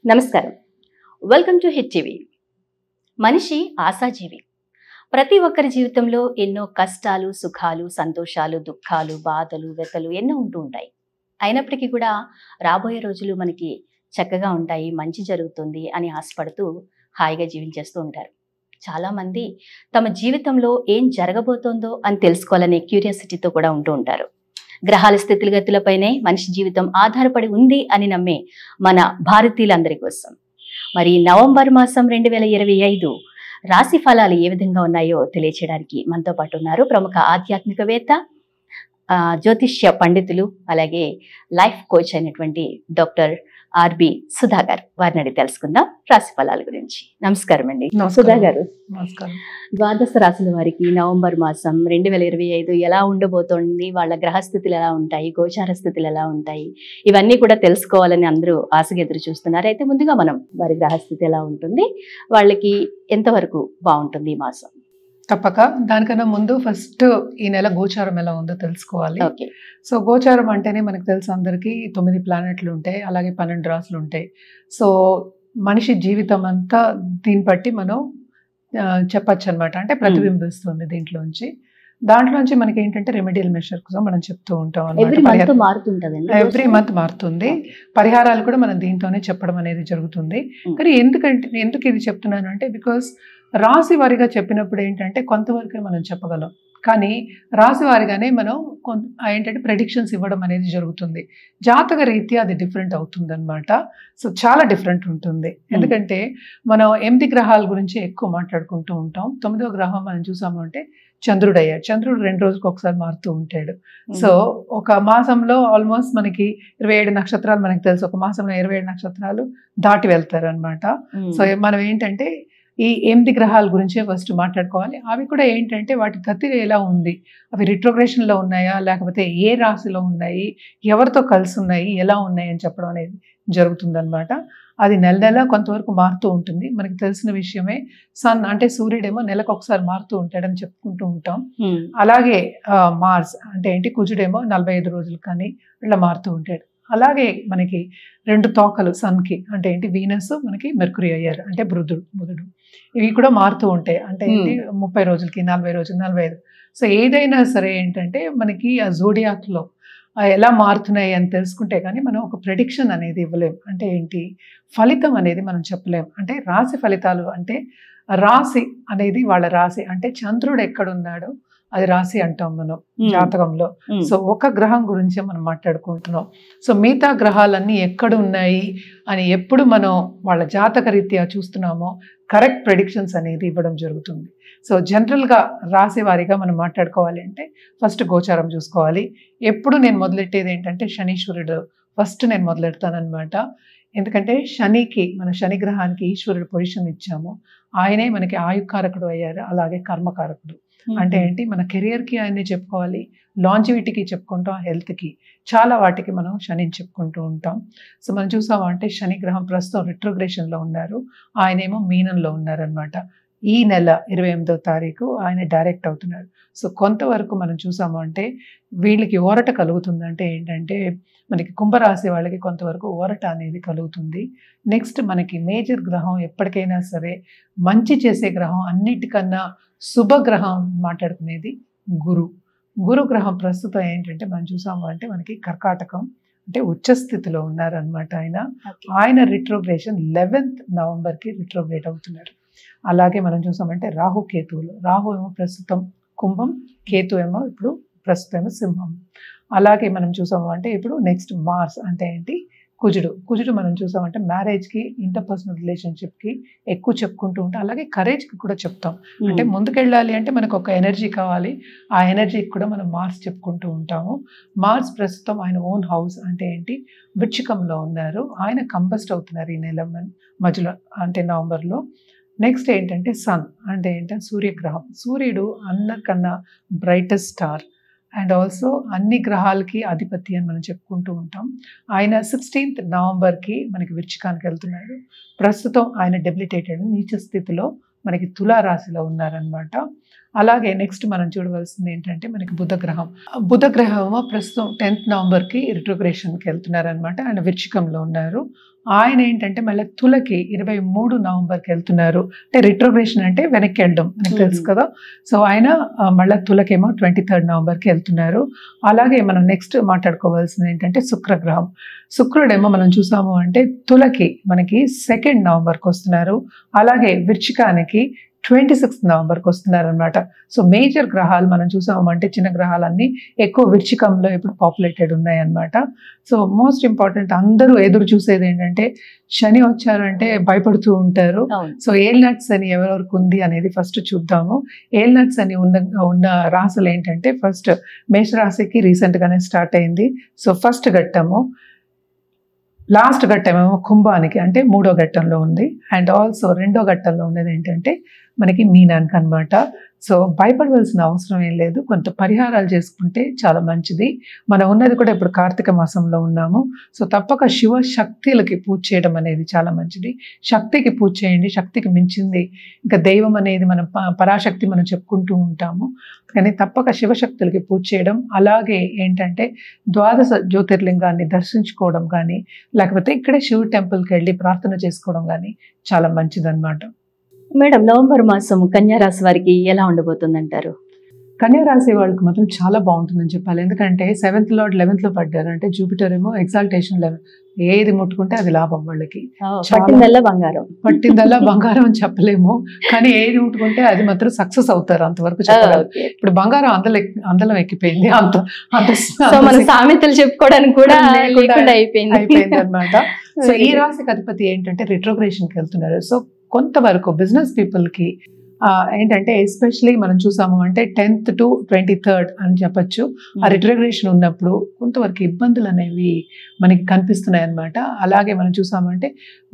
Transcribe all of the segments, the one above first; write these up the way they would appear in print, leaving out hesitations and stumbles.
నమస్కారం. Welcome to hit TV. మనిషి ఆశాజీవి. ప్రతి ఒక్కరి జీవితంలో ఎన్నో కష్టాలు, సుఖాలు, సంతోషాలు, దుఃఖాలు, బాధలు, వ్యతలు ఎన్నో ఉంటూ ఉంటాయి. అయినప్పటికీ కూడా రాబోయే రోజులు మనకి చక్కగా ఉంటాయి, మంచి జరుగుతుంది అని ఆశపడుతూ హాయిగా జీవించేస్తూ ఉంటారు. చాలామంది తమ జీవితంలో ఏం జరగబోతోందో అని తెలుసుకోవాలనే క్యూరియాసిటీతో కూడా ఉంటూ ఉంటారు. గ్రహాల స్థితిగతులపైనే మనిషి జీవితం ఆధారపడి ఉంది అని నమ్మే మన భారతీయులందరి కోసం మరి నవంబర్ మాసం 2025 రాశి ఫలాలు ఏ విధంగా ఉన్నాయో తెలియచేయడానికి మనతో పాటు ఉన్నారు ప్రముఖ ఆధ్యాత్మికవేత్త, జ్యోతిష్య పండితులు, అలాగే లైఫ్ కోచ్ అయినటువంటి డాక్టర్ ఆర్బి సుధా గారు. వారిని అడిగి తెలుసుకుందాం రాశి ఫలాల గురించి. నమస్కారం అండి సుధా గారు. నమస్కారం. ద్వాదశ రాశుల వారికి నవంబర్ మాసం 2025 ఎలా ఉండబోతోంది, వాళ్ళ గ్రహస్థితులు ఎలా ఉంటాయి, గోచార స్థితులు ఎలా ఉంటాయి, ఇవన్నీ కూడా తెలుసుకోవాలని అందరూ ఆశగా ఎదురు చూస్తున్నారు. అయితే ముందుగా మనం వారి గ్రహస్థితి ఎలా ఉంటుంది, వాళ్ళకి ఎంతవరకు బాగుంటుంది ఈ మాసం? తప్పక. దానికన్నా ముందు ఫస్ట్ ఈ నెల గోచారం ఎలా ఉందో తెలుసుకోవాలి. ఓకే. సో గోచారం అంటేనే మనకు తెలుసు అందరికీ 9 ప్లానెట్లు ఉంటాయి, అలాగే 12 రాసులు ఉంటాయి. సో మనిషి జీవితం అంతా దీన్ని బట్టి మనం చెప్పచ్చు అనమాట. అంటే ప్రతిబింబిస్తుంది దీంట్లోంచి. దాంట్లోంచి మనకి ఏంటంటే రెమెడియల్ మెషర్ కోసం మనం చెప్తూ ఉంటాం అనమాట. ఎవ్రీ మంత్ మారుతుంది. పరిహారాలు కూడా మనం దీంతోనే చెప్పడం అనేది జరుగుతుంది. కానీ ఎందుకు ఇది చెప్తున్నాను అంటే, బికాస్ రాశి వారిగా చెప్పినప్పుడు ఏంటంటే కొంతవరకే మనం చెప్పగలం, కానీ రాశి వారిగానే మనం ఏంటంటే ప్రెడిక్షన్స్ ఇవ్వడం అనేది జరుగుతుంది. జాతక రీత్యా అది డిఫరెంట్ అవుతుంది అనమాట. సో చాలా డిఫరెంట్ ఉంటుంది. ఎందుకంటే మనం 8 గ్రహాల గురించి ఎక్కువ మాట్లాడుకుంటూ ఉంటాం. 9వ గ్రహం మనం చూసాము అంటే చంద్రుడు అయ్యాడు. చంద్రుడు 2 రోజులకు ఒకసారి మారుతూ ఉంటాడు. సో ఒక మాసంలో ఆల్మోస్ట్ మనకి 27 నక్షత్రాలు మనకి తెలుసు. ఒక మాసంలో 27 నక్షత్రాలు దాటి వెళ్తారు అనమాట. సో మనం ఏంటంటే ఈ 8 గ్రహాల గురించే ఫస్ట్ మాట్లాడుకోవాలి. అవి కూడా ఏంటంటే వాటి గతి ఎలా ఉంది, అవి రిట్రోగ్రేషన్లో ఉన్నాయా, లేకపోతే ఏ రాశిలో ఉన్నాయి, ఎవరితో కలిసి ఉన్నాయి, ఎలా ఉన్నాయి అని చెప్పడం అనేది జరుగుతుందన్నమాట. అది నెల నెల కొంతవరకు మారుతూ ఉంటుంది. మనకి తెలిసిన విషయమే. సన్ అంటే సూర్యుడేమో నెలకు ఒకసారి మారుతూ ఉంటాడని చెప్పుకుంటూ ఉంటాం. అలాగే మార్స్ అంటే ఏంటి, కుజుడేమో 45 రోజులు కానీ ఇట్లా మారుతూ ఉంటాడు. అలాగే మనకి 2 తోకలు సన్కి అంటే ఏంటి, వీనస్, మనకి మెర్కురీ అయ్యారు అంటే బుధుడు. ఇవి కూడా మారుతూ ఉంటాయి. అంటే ఏంటి, 30 రోజులకి, 40 రోజులు, 45. సో ఏదైనా సరే ఏంటంటే మనకి ఆ జోడియాక్లో ఎలా మారుతున్నాయి అని తెలుసుకుంటే కానీ మనం ఒక ప్రెడిక్షన్ అనేది ఇవ్వలేం. అంటే ఏంటి, ఫలితం అనేది మనం చెప్పలేం. అంటే రాశి ఫలితాలు అంటే రాశి అనేది వాళ్ళ రాశి అంటే చంద్రుడు ఎక్కడున్నాడో అది రాశి అంటాం మనం జాతకంలో. సో ఒక గ్రహం గురించే మనం మాట్లాడుకుంటున్నాం. సో మిగతా గ్రహాలన్నీ ఎక్కడ ఉన్నాయి అని ఎప్పుడు మనం వాళ్ళ జాతక రీత్యా చూస్తున్నామో కరెక్ట్ ప్రెడిక్షన్స్ అనేది ఇవ్వడం జరుగుతుంది. సో జనరల్గా రాశి వారిగా మనం మాట్లాడుకోవాలి అంటే ఫస్ట్ గోచారం చూసుకోవాలి. ఎప్పుడు నేను మొదలెట్టేది ఏంటంటే శనీశ్వరుడు ఫస్ట్ నేను మొదలెడతానమాట. ఎందుకంటే శనికి, మన శని గ్రహానికి ఈశ్వరుడు పొజిషన్ ఇచ్చాము. ఆయనే మనకి ఆయుకారకుడు అయ్యారు, అలాగే కర్మకారకుడు. అంటే ఏంటి, మన కెరియర్కి ఆయన్ని చెప్పుకోవాలి, లాంజివిటీకి చెప్పుకుంటాం, హెల్త్కి, చాలా వాటికి మనం శనిని చెప్పుకుంటూ ఉంటాం. సో మనం చూసాము అంటే శని గ్రహం ప్రస్తుతం రిట్రోగ్రేషన్లో ఉన్నారు, ఆయనేమో మీనంలో ఉన్నారనమాట. ఈ నెల 28వ తారీఖు ఆయన డైరెక్ట్ అవుతున్నారు. సో కొంతవరకు మనం చూసాము అంటే వీళ్ళకి ఊరట కలుగుతుంది. అంటే ఏంటంటే మనకి కుంభరాశి వాళ్ళకి కొంతవరకు ఊరట అనేది కలుగుతుంది. నెక్స్ట్ మనకి మేజర్ గ్రహం ఎప్పటికైనా సరే మంచి చేసే గ్రహం, అన్నిటికన్నా శుభగ్రహం మాట్లాడుకునేది గురు గ్రహం. ప్రస్తుతం ఏంటంటే మనం చూసాము అంటే మనకి కర్కాటకం అంటే ఉచ్చస్థితిలో ఉన్నారనమాట. ఆయన రిట్రోగ్రేషన్ 11th నవంబర్కి రిట్రోగ్రేట్ అవుతున్నారు. అలాగే మనం చూసామంటే రాహు ఏమో ప్రస్తుతం కుంభం, కేతు ఏమో ఇప్పుడు ప్రస్తుతం సింహం. అలాగే మనం చూసాము అంటే ఇప్పుడు నెక్స్ట్ మార్స్ అంటే ఏంటి, కుజుడు మనం చూసామంటే మ్యారేజ్కి, ఇంటర్పర్సనల్ రిలేషన్షిప్కి ఎక్కువ చెప్పుకుంటూ ఉంటాం. అలాగే కరేజ్కి కూడా చెప్తాం. అంటే ముందుకెళ్ళాలి అంటే మనకు ఒక ఎనర్జీ కావాలి, ఆ ఎనర్జీకి కూడా మనం మార్స్ చెప్పుకుంటూ ఉంటాము. మార్స్ ప్రస్తుతం ఆయన ఓన్ హౌస్ అంటే ఏంటి, వృశ్చికంలో ఉన్నారు. ఆయన కంబస్ట్ అవుతున్నారు ఈ నెల మధ్యలో అంటే నవంబర్లో. నెక్స్ట్ ఏంటంటే సన్ అంటే ఏంటంటే సూర్యగ్రహం. సూర్యుడు అందరికన్నా బ్రైటెస్ట్ స్టార్ అండ్ ఆల్సో అన్ని గ్రహాలకి అధిపతి అని మనం చెప్పుకుంటూ ఉంటాం. ఆయన 16th నవంబర్కి మనకి వృశ్చికానికి వెళ్తున్నాడు. ప్రస్తుతం ఆయన డెబిలిటేటెడ్ నీచ స్థితిలో మనకి తులారాశిలో ఉన్నారనమాట. అలాగే నెక్స్ట్ మనం చూడవలసింది ఏంటంటే మనకి బుధ గ్రహం ప్రస్తుతం 10th నవంబర్కి రిట్రోగ్రేషన్కి వెళ్తున్నారు అనమాట. ఆయన వృశ్చికంలో ఉన్నారు. ఆయన ఏంటంటే మళ్ళీ తులకి 23 నవంబర్కి వెళ్తున్నారు. అంటే రిట్రోగ్రేషన్ అంటే వెనక్కి వెళ్ళడం మనకు తెలుసు కదా. సో ఆయన మళ్ళీ తులకేమో 23rd నవంబర్కి వెళ్తున్నారు. అలాగే మనం నెక్స్ట్ మాట్లాడుకోవాల్సింది ఏంటంటే శుక్రగ్రహం. శుక్రుడేమో మనం చూసాము అంటే తులకి మనకి 2nd నవంబర్కి వస్తున్నారు. అలాగే వృశ్చికానికి 26th నవంబర్కి వస్తున్నారు అనమాట. సో మేజర్ గ్రహాలు మనం చూసాము అంటే చిన్న గ్రహాలన్నీ ఎక్కువ వృశ్చికంలో ఇప్పుడు పాపులేటెడ్ ఉన్నాయి అనమాట. సో మోస్ట్ ఇంపార్టెంట్ అందరూ ఎదురు చూసేది ఏంటంటే శని వచ్చారంటే భయపడుతూ ఉంటారు. సో ఏల్నట్స్ అని ఎవరెవరికి ఉంది అనేది ఫస్ట్ చూద్దాము. ఏల్నట్స్ అని ఉన్న రాశులు ఏంటంటే ఫస్ట్ మేషరాశికి రీసెంట్ గానే స్టార్ట్ అయింది. సో ఫస్ట్ ఘట్టము, లాస్ట్ ఘట్టం ఏమో కుంభానికి అంటే 3వ ఘట్టంలో ఉంది. అండ్ ఆల్సో 2వ ఘట్టంలో ఉన్నది ఏంటంటే మనకి మీనానికి అనమాట. సో భయపడవలసిన అవసరం ఏం లేదు. కొంత పరిహారాలు చేసుకుంటే చాలా మంచిది. మనం ఉన్నది కూడా ఇప్పుడు కార్తీక మాసంలో ఉన్నాము. సో తప్పక శివ శక్తులకి పూజ చేయడం అనేది చాలా మంచిది. శక్తికి పూజ చేయండి. శక్తికి మించింది ఇంకా దైవం అనేది మనం పరాశక్తి మనం చెప్పుకుంటూ ఉంటాము. కానీ తప్పక శివశక్తులకి పూజ చేయడం, అలాగే ఏంటంటే 12 జ్యోతిర్లింగాన్ని దర్శించుకోవడం కానీ, లేకపోతే ఇక్కడే శివ టెంపుల్కి వెళ్ళి ప్రార్థన చేసుకోవడం కానీ చాలా మంచిదన్నమాట. మేడం, నవంబర్ మాసం కన్యా రాశి వారికి ఎలా ఉండబోతుంది అంటారు? కన్యా రాశి వాళ్ళకి మాత్రం చాలా బాగుంటుందని చెప్పాలి. ఎందుకంటే 7th లార్డ్ 11th లో పడ్డారు. అంటే జూపిటర్ ఏమో ఎగ్జాల్టేషన్ లెవెల్, ఏది ముట్టుకుంటే అది లాభం వాళ్ళకి. పట్టిందల్లా బంగారం అని చెప్పలేము, కానీ ఏది ముట్టుకుంటే అది మాత్రం సక్సెస్ అవుతారు, అంతవరకు చెప్పగలరు. ఇప్పుడు బంగారం అందలం ఎక్కిపోయింది, సామెతలు చెప్పుకోవడానికి కూడా అయిపోయింది అనమాట. సో ఈ రాశికి అధిపతి ఏంటంటే రిట్రోగ్రేషన్కి వెళ్తున్నారు. సో కొంతవరకు బిజినెస్ పీపుల్కి ఏంటంటే ఎస్పెషలీ మనం చూసాము అంటే 10th to 23rd అని చెప్పచ్చు. ఆ రిట్రోగ్రేషన్ ఉన్నప్పుడు కొంతవరకు ఇబ్బందులు అనేవి మనకి కనిపిస్తున్నాయి అనమాట. అలాగే మనం చూసామంటే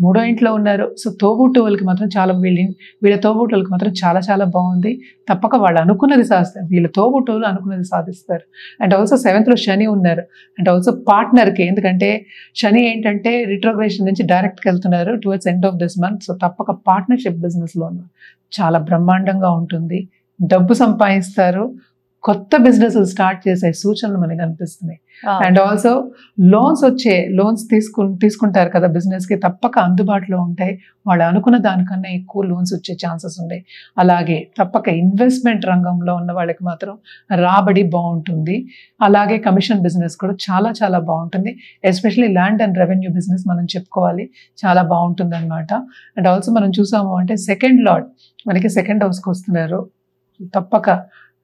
3వ ఇంట్లో ఉన్నారు. సో తోబుట్టువులకి మాత్రం చాలా వీళ్ళ తోబుట్టువులకి మాత్రం చాలా చాలా బాగుంది. తప్పక వాళ్ళు అనుకున్నది సాధిస్తారు, వీళ్ళ తోబుట్టువులు అనుకున్నది సాధిస్తారు. అండ్ ఆల్సో 7th లో శని ఉన్నారు. అండ్ ఆల్సో పార్ట్నర్కి, ఎందుకంటే శని ఏంటంటే రిట్రోగ్రేషన్ నుంచి డైరెక్ట్కి వెళ్తున్నారు towards end of this month. So తప్పక పార్ట్నర్షిప్ బిజినెస్లో ఉన్నారు, చాలా బ్రహ్మాండంగా ఉంటుంది. డబ్బు సంపాదిస్తారు, కొత్త బిజినెస్ స్టార్ట్ చేసే సూచనలు మనకి కనిపిస్తున్నాయి. అండ్ ఆల్సో లోన్స్ తీసుకుంటారు కదా బిజినెస్ కి, తప్పక అందుబాటులో ఉంటాయి. వాళ్ళు అనుకున్న దానికన్నా ఎక్కువ లోన్స్ వచ్చే ఛాన్సెస్ ఉన్నాయి. అలాగే తప్పక ఇన్వెస్ట్మెంట్ రంగంలో ఉన్న వాళ్ళకి మాత్రం రాబడి బాగుంటుంది. అలాగే కమిషన్ బిజినెస్ కూడా చాలా చాలా బాగుంటుంది. Especially land and revenue business మనం చెప్పుకోవాలి, చాలా బాగుంటుంది అనమాట. అండ్ ఆల్సో మనం చూసాము అంటే 2nd లార్డ్ మనకి 2nd హౌస్కి వస్తున్నారు. తప్పక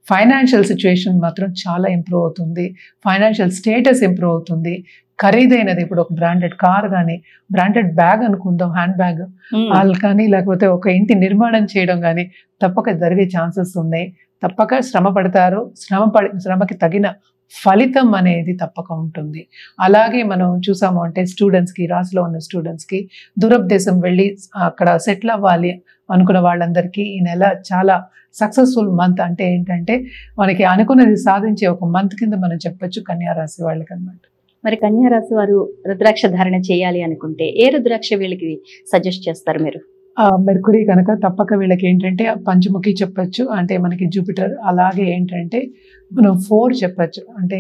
ఫైనాన్షియల్ సిచ్యువేషన్ మాత్రం చాలా ఇంప్రూవ్ అవుతుంది, ఫైనాన్షియల్ స్టేటస్ ఇంప్రూవ్ అవుతుంది. ఖరీదైనది ఇప్పుడు ఒక బ్రాండెడ్ కార్ కానీ, బ్రాండెడ్ బ్యాగ్ అనుకుందాం, హ్యాండ్ బ్యాగ్ వాళ్ళు కానీ, లేకపోతే ఒక ఇంటి నిర్మాణం చేయడం కానీ తప్పక జరిగే ఛాన్సెస్ ఉన్నాయి. తప్పక శ్రమ పడతారు, శ్రమకి తగిన ఫలితం అనేది తప్పక ఉంటుంది. అలాగే మనం చూసాము అంటే స్టూడెంట్స్కి, రాశిలో ఉన్న స్టూడెంట్స్కి దూరదేశం వెళ్ళి అక్కడ సెటిల్ అవ్వాలి అనుకున్న వాళ్ళందరికీ ఈ నెల చాలా సక్సెస్ఫుల్ మంత్. అంటే ఏంటంటే మనకి అనుకున్నది సాధించే ఒక మంత్ కింద మనం చెప్పొచ్చు కన్యా రాశి వాళ్ళకి అనమాట. మరి కన్యా రాశి వారు రుద్రాక్ష ధారణ చేయాలి అనుకుంటే ఏ రుద్రాక్ష వీళ్ళకి సజెస్ట్ చేస్తారు మీరు? మెర్కురీ కనుక తప్పక వీళ్ళకి ఏంటంటే పంచముఖి చెప్పచ్చు, అంటే మనకి జూపిటర్. అలాగే ఏంటంటే మనం 4 చెప్పచ్చు, అంటే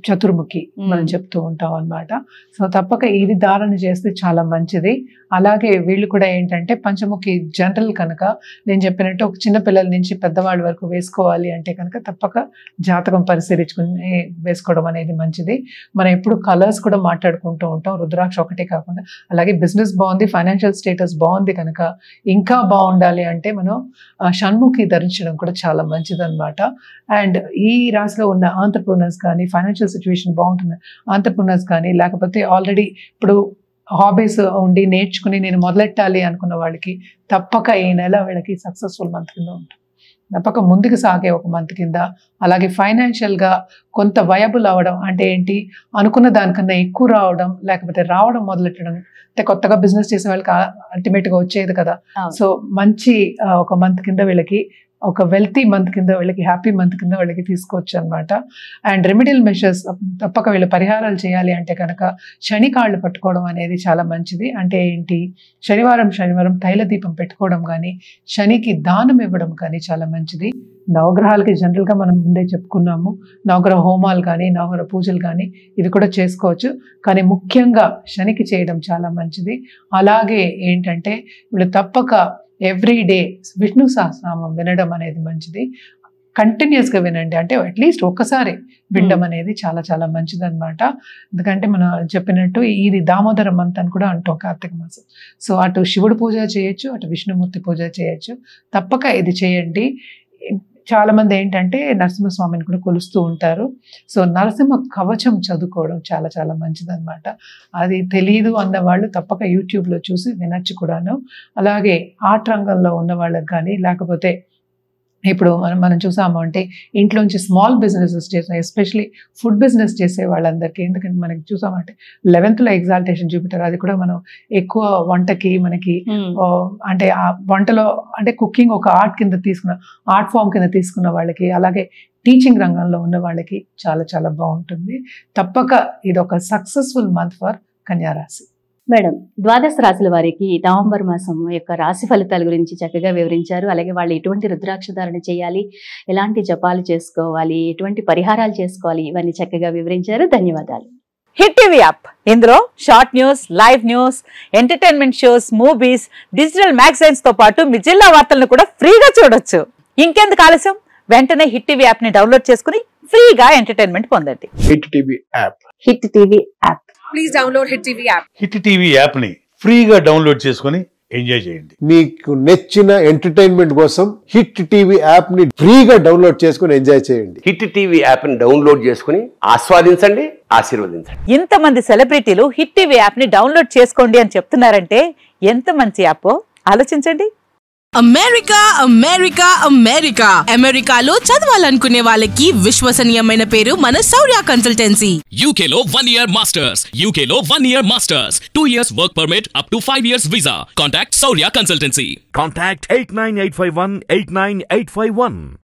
చతుర్ముఖి మనం చెప్తూ ఉంటాం అనమాట. సో తప్పక ఇది ధారణ చేస్తే చాలా మంచిది. అలాగే వీళ్ళు కూడా ఏంటంటే పంచముఖి జనరల్ కనుక నేను చెప్పినట్టు ఒక చిన్న పిల్లల నుంచి పెద్దవాళ్ళ వరకు వేసుకోవాలి అంటే కనుక తప్పక జాతకం పరిశీలించుకుని వేసుకోవడం అనేది మంచిది. మనం ఎప్పుడు కలర్స్ కూడా మాట్లాడుకుంటూ ఉంటాం, రుద్రాక్ష ఒకటే కాకుండా. అలాగే బిజినెస్ బాగుంది, ఫైనాన్షియల్ స్టేటస్ బాగుంది కనుక ఇంకా బాగుండాలి అంటే మనం షణ్ముఖి ధరించడం కూడా చాలా మంచిది అనమాట. అండ్ ఈ రాశిలో ఉన్న ఆంటర్‌ప్రెన్యూర్స్ కానీ, ఫైనాన్షియల్ సిచ్యువేషన్ బాగుంటుంది ఆంటర్‌ప్రెన్యూర్స్ కానీ, లేకపోతే ఆల్రెడీ ఇప్పుడు హాబీస్ ఉండి నేర్చుకుని నేను మొదలెట్టాలి అనుకున్న వాళ్ళకి తప్పక ఈ నెల వీళ్ళకి సక్సెస్ఫుల్ మంత్ కింద ఉంటుంది, తప్పక ముందుకు సాగే ఒక మంత్ కింద. అలాగే ఫైనాన్షియల్గా కొంత వయబుల్ అవ్వడం అంటే ఏంటి, అనుకున్న దానికన్నా ఎక్కువ రావడం, లేకపోతే రావడం మొదలెట్టడం. అంటే కొత్తగా బిజినెస్ చేసే వాళ్ళకి అల్టిమేట్గా వచ్చేది కదా. సో మంచి ఒక మంత్ కింద వీళ్ళకి ఒక వెల్తీ మంత్ కింద వీళ్ళకి, హ్యాపీ మంత్ కింద వీళ్ళకి తీసుకోవచ్చు అనమాట. అండ్ రెమెడియల్ మెషర్స్ తప్పక వీళ్ళు పరిహారాలు చేయాలి అంటే కనుక శని కాళ్ళు పట్టుకోవడం అనేది చాలా మంచిది. అంటే ఏంటి, శనివారం తైల దీపం పెట్టుకోవడం కానీ, శనికి దానం ఇవ్వడం కానీ చాలా మంచిది. నవగ్రహాలకి జనరల్గా మనం ముందే చెప్పుకున్నాము, నవగ్రహ హోమాలు కానీ, నవగ్రహ పూజలు కానీ ఇవి కూడా చేసుకోవచ్చు. కానీ ముఖ్యంగా శనికి చేయడం చాలా మంచిది. అలాగే ఏంటంటే వీళ్ళు తప్పక ఎవ్రీ డే విష్ణు సహస్రనామం వినడం అనేది మంచిది. కంటిన్యూస్గా వినండి, అంటే అట్లీస్ట్ ఒక్కసారి వినడం అనేది చాలా చాలా మంచిది అనమాట. ఎందుకంటే మనం చెప్పినట్టు ఇది దామోదర మంత్ అని కూడా అంటాం, కార్తీక మాసం. సో అటు శివుడు పూజ చేయొచ్చు, అటు విష్ణుమూర్తి పూజ చేయొచ్చు. తప్పక ఇది చేయండి. చాలా మంది ఏంటంటే నరసింహస్వామిని కూడా కొలుస్తూ ఉంటారు. సో నరసింహ కవచం చదువుకోవడం చాలా చాలా మంచిది అనమాట. అది తెలియదు అన్న వాళ్ళు తప్పక యూట్యూబ్లో చూసి వినొచ్చు కూడాను. అలాగే ఆర్ట్ రంగంలో ఉన్న వాళ్ళకి కానీ, లేకపోతే ఇప్పుడు మనం చూసాము అంటే ఇంట్లోంచి స్మాల్ బిజినెసెస్ చేసే, ఎస్పెషలీ ఫుడ్ బిజినెస్ చేసే వాళ్ళందరికీ, ఎందుకంటే మనకి చూసామంటే 11th ఎగ్జాల్టేషన్ జూపిటర్, అది కూడా మనం ఎక్కువ వంటకి మనకి అంటే ఆ వంటలో అంటే కుకింగ్ ఒక ఆర్ట్ ఫామ్ కింద తీసుకున్న వాళ్ళకి, అలాగే టీచింగ్ రంగంలో ఉన్న వాళ్ళకి చాలా చాలా బాగుంటుంది. తప్పక ఇది ఒక సక్సెస్ఫుల్ మంత్ ఫర్ కన్యారాశి. మేడం, ద్వాదశ రాశుల వారికి నవంబర్ మాసం యొక్క రాశి ఫలితాల గురించి చక్కగా వివరించారు. అలాగే వాళ్ళు ఎటువంటి రుద్రాక్ష ధారణ చేయాలి, ఎలాంటి జపాలు చేసుకోవాలి, ఎటువంటి పరిహారాలు చేసుకోవాలి, ఇవన్నీ చక్కగా వివరించారు. ధన్యవాదాలు. హిట్ టీవీ యాప్, ఇందులో short news, live news, entertainment shows, movies, digital magazines తో పాటు మీ జిల్లా వార్తలను కూడా ఫ్రీగా చూడొచ్చు. ఇంకెందుకు ఆలస్యం, వెంటనే హిట్ టీవీ యాప్ ని డౌన్లోడ్ చేసుకుని ఫ్రీగా ఎంటర్టైన్మెంట్ పొందండి. Hit TV app. Hit TV app. Please download Hit TV app. Hit TV app ని ఫ్రీగా డౌన్లోడ్ చేసుకొని ఎంజాయ్ చేయండి. మీకు నచ్చిన ఎంటర్టైన్మెంట్ కోసం హిట్ టీవీ యాప్ ని ఫ్రీగా డౌన్లోడ్ చేసుకొని ఎంజాయ్ చేయండి. హిట్ టీవీ యాప్ ని డౌన్లోడ్ చేసుకుని ఆస్వాదించండి, ఆశీర్వదించండి. ఇంతమంది సెలబ్రిటీలు హిట్ టీవీ యాప్ ని డౌన్లోడ్ చేసుకోండి అని చెప్తున్నారంటే ఎంత మంచి యాప్ ఆలోచించండి. అమెరికా అమెరికాలో చదవాలనుకునే వాళ్ళకి విశ్వసనీయమైన పేరు మన శౌర్య కన్సల్టెన్సీ. UK లో 1 year masters, UK లో 1 year masters, 2 years work permit up to 5 years visa. Contact Saurya Consultancy. Contact 89851 89851.